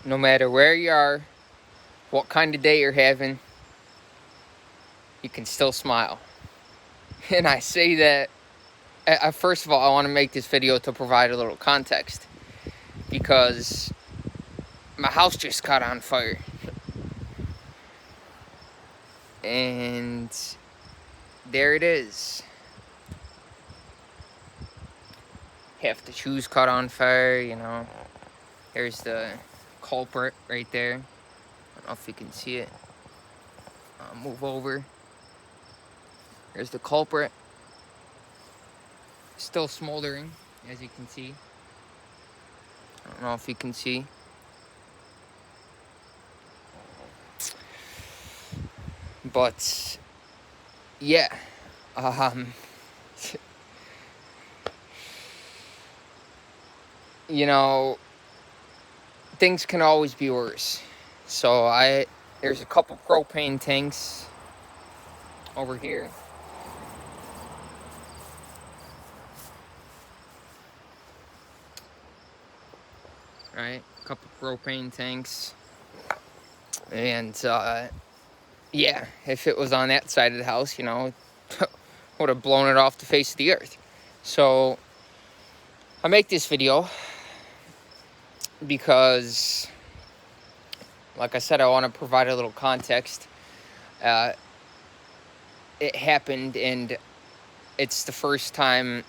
no matter where you are, what kind of day you're having, you can still smile. And I say that, first of all, I want to make this video to provide a little context, because my house just caught on fire. And there it is. Half the shoes caught on fire, you know. There's the culprit right there. I don't know if you can see it. I'll move over. There's the culprit. Still smoldering, as you can see. I don't know if you can see. But, yeah. You know, things can always be worse. So there's a couple propane tanks over here. Right, a couple propane tanks. And, yeah, if it was on that side of the house, you know, would have blown it off the face of the earth. So I make this video because, like I said, I want to provide a little context. It happened, and it's the first time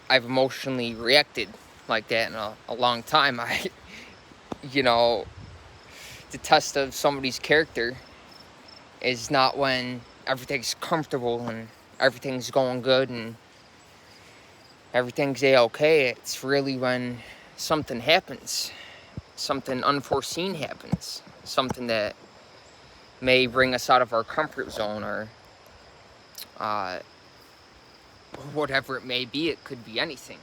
I've emotionally reacted like that in a long time. You know, the test of somebody's character is not when everything's comfortable and everything's going good and everything's a-okay. It's really when something happens, something unforeseen happens, something that may bring us out of our comfort zone, or whatever it may be. It could be anything.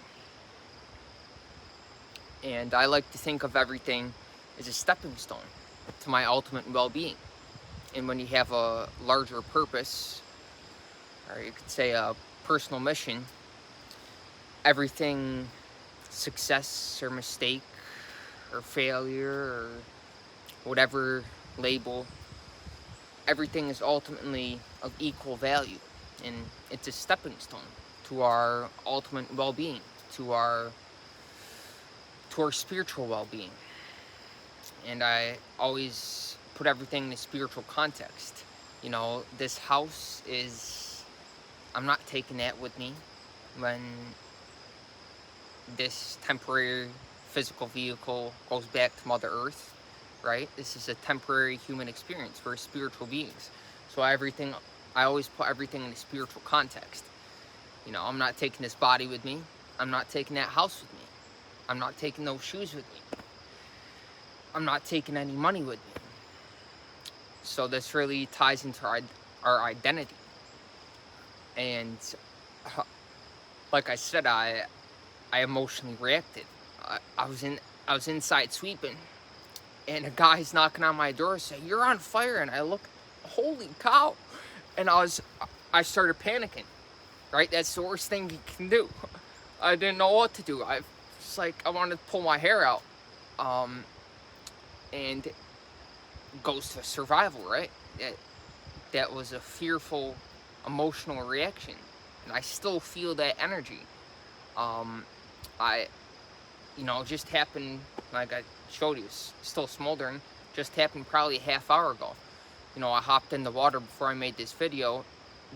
And I like to think of everything as a stepping stone to my ultimate well-being. And when you have a larger purpose, or you could say a personal mission, everything, success or mistake or failure or whatever label, everything is ultimately of equal value. And it's a stepping stone to our ultimate well-being, to our spiritual well-being. And I always put everything in a spiritual context. You know, this house is, I'm not taking that with me when this temporary physical vehicle goes back to Mother Earth, right? This is a temporary human experience for spiritual beings. So I always put everything in a spiritual context. You know, I'm not taking this body with me. I'm not taking that house with me. I'm not taking those shoes with me. I'm not taking any money with me. So this really ties into our identity. And like I said, I emotionally reacted. I was inside sweeping, and a guy's knocking on my door saying, "You're on fire." And I look, holy cow. And I started panicking, right? That's the worst thing you can do. I didn't know what to do. It's like I wanted to pull my hair out. And it goes to survival, right? That was a fearful, emotional reaction. And I still feel that energy. You know, just happened, like I showed you, still smoldering, just happened probably a half hour ago. You know, I hopped in the water before I made this video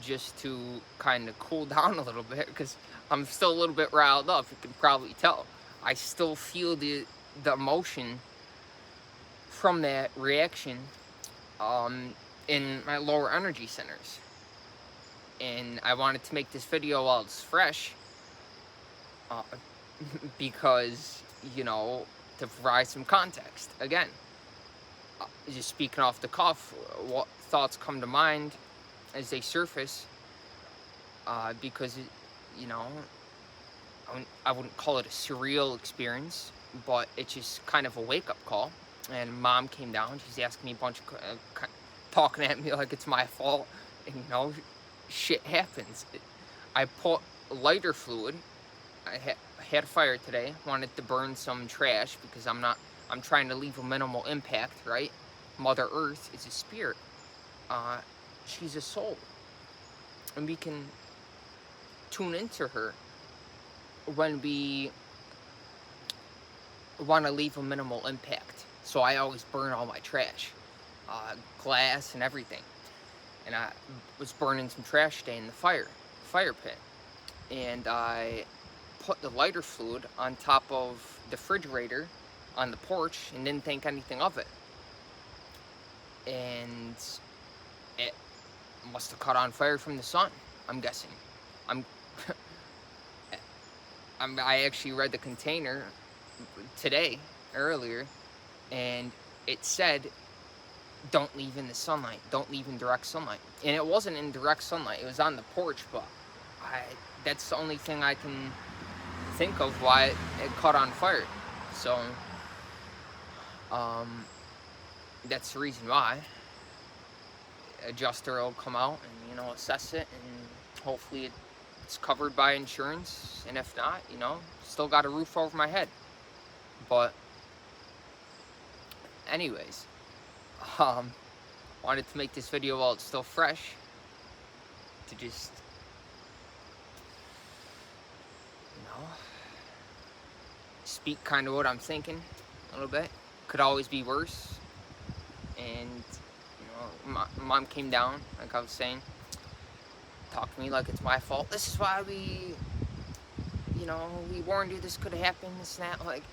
just to kind of cool down a little bit, because I'm still a little bit riled up, you can probably tell. I still feel the emotion from that reaction in my lower energy centers. And I wanted to make this video while it's fresh, because, you know, to provide some context. Again, just speaking off the cuff, what thoughts come to mind as they surface, because, you know, I wouldn't call it a surreal experience, but it's just kind of a wake-up call. And Mom came down, she's asking me a bunch of, talking at me like it's my fault, and, you know, shit happens. I put lighter fluid. I had a fire today, wanted to burn some trash, because I'm I'm trying to leave a minimal impact, right? Mother Earth is a spirit. She's a soul. And we can tune into her when we want to leave a minimal impact. So I always burn all my trash, glass and everything. And I was burning some trash today in the fire pit. And I put the lighter fluid on top of the refrigerator on the porch and didn't think anything of it. And it must have caught on fire from the sun, I'm guessing. I actually read the container today, earlier, and it said, don't leave in the sunlight, don't leave in direct sunlight. And it wasn't in direct sunlight, it was on the porch, but that's the only thing I can think of why it caught on fire. So, that's the reason why. Adjuster will come out and, assess it, and hopefully it's covered by insurance, and if not, still got a roof over my head. But anyways, wanted to make this video while it's still fresh, to just, speak kind of what I'm thinking a little bit. Could always be worse. And my mom came down, like I was saying, talked to me like it's my fault. This is why we warned you this could have happened, this and that. Like,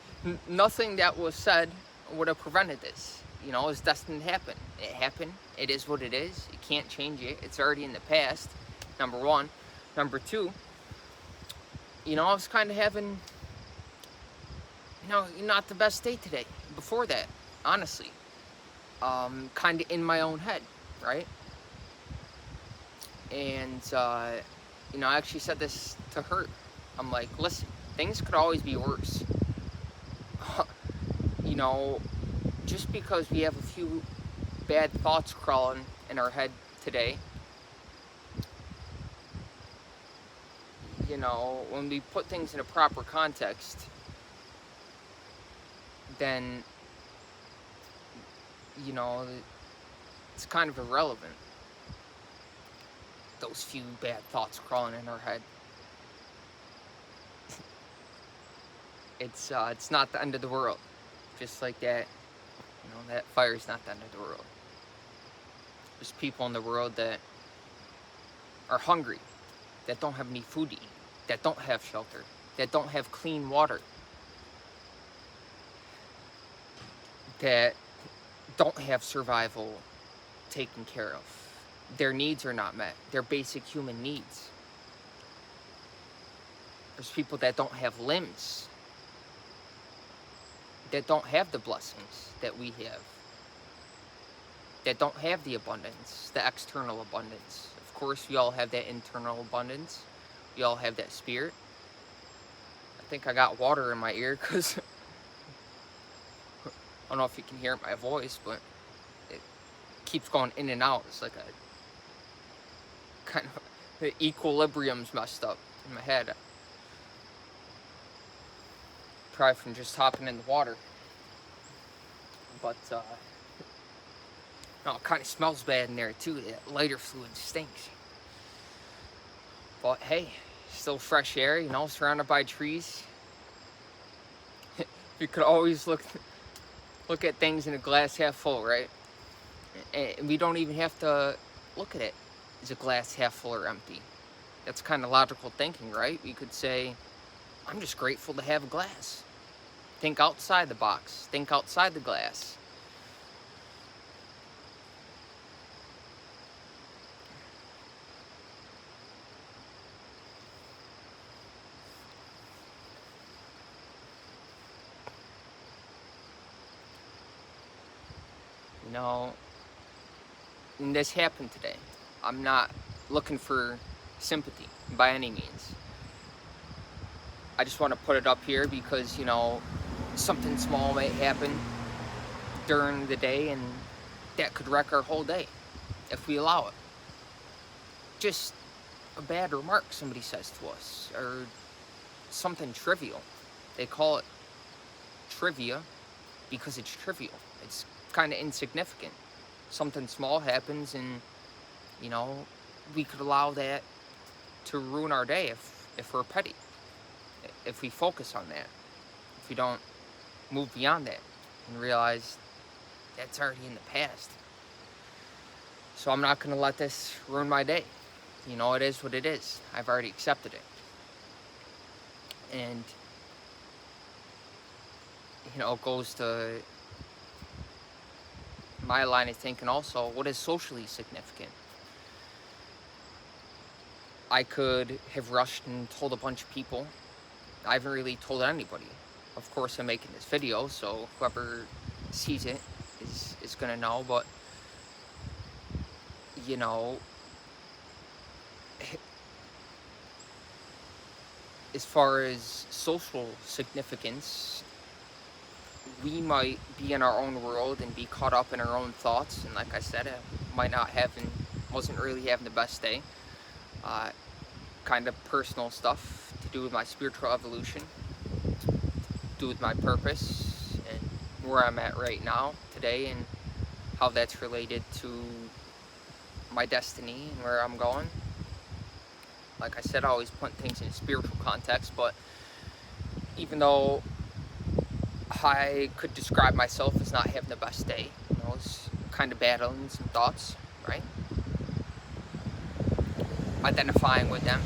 nothing that was said would have prevented this. It's destined to happen. It happened. It is what it is. You can't change it. It's already in the past, number one. Number two, I was kind of having, not the best day today. Before that, honestly. Kind of in my own head, right? And, I actually said this to her. I'm like, listen, things could always be worse. Just because we have a few bad thoughts crawling in our head today, when we put things in a proper context, then, it's kind of irrelevant. Those few bad thoughts crawling in our head. It's not the end of the world. Just like that, that fire is not the end of the world. There's people in the world that are hungry, that don't have any food to eat, that don't have shelter, that don't have clean water, that don't have survival taken care of. Their needs are not met. Their basic human needs. There's people that don't have limbs, that don't have the blessings that we have, that don't have the abundance, the external abundance. Of course, we all have that internal abundance. We all have that spirit. I think I got water in my ear because I don't know if you can hear my voice, but it keeps going in and out. It's like a kind of, the equilibrium's messed up in my head. Probably from just hopping in the water. But, no, it kind of smells bad in there too. That lighter fluid stinks. But hey, still fresh air, surrounded by trees. You could always look at things in a glass half full, right? And we don't even have to look at it as a glass half full or empty. That's kind of logical thinking, right? We could say, I'm just grateful to have a glass. Think outside the box. Think outside the glass. And this happened today. I'm not looking for sympathy by any means. I just want to put it up here because, something small might happen during the day and that could wreck our whole day if we allow it. Just a bad remark somebody says to us, or something trivial. They call it trivia, because it's trivial. It's kind of insignificant. Something small happens, and you know, we could allow that to ruin our day if we're petty. If we focus on that, if we don't move beyond that and realize that's already in the past. So I'm not going to let this ruin my day. You know, it is what it is. I've already accepted it. And, you know, it goes to my line of thinking also, what is socially significant? I could have rushed and told a bunch of people. I haven't really told anybody. Of course, I'm making this video, so whoever sees it is going to know. But, you know, as far as social significance, we might be in our own world and be caught up in our own thoughts. And like I said, I wasn't really having the best day. Kind of personal stuff to do with my spiritual evolution, to do with my purpose and where I'm at right now, today, and how that's related to my destiny and where I'm going. Like I said, I always put things in a spiritual context, but even though I could describe myself as not having the best day, you know, it's kind of battling some thoughts, right? Identifying with them,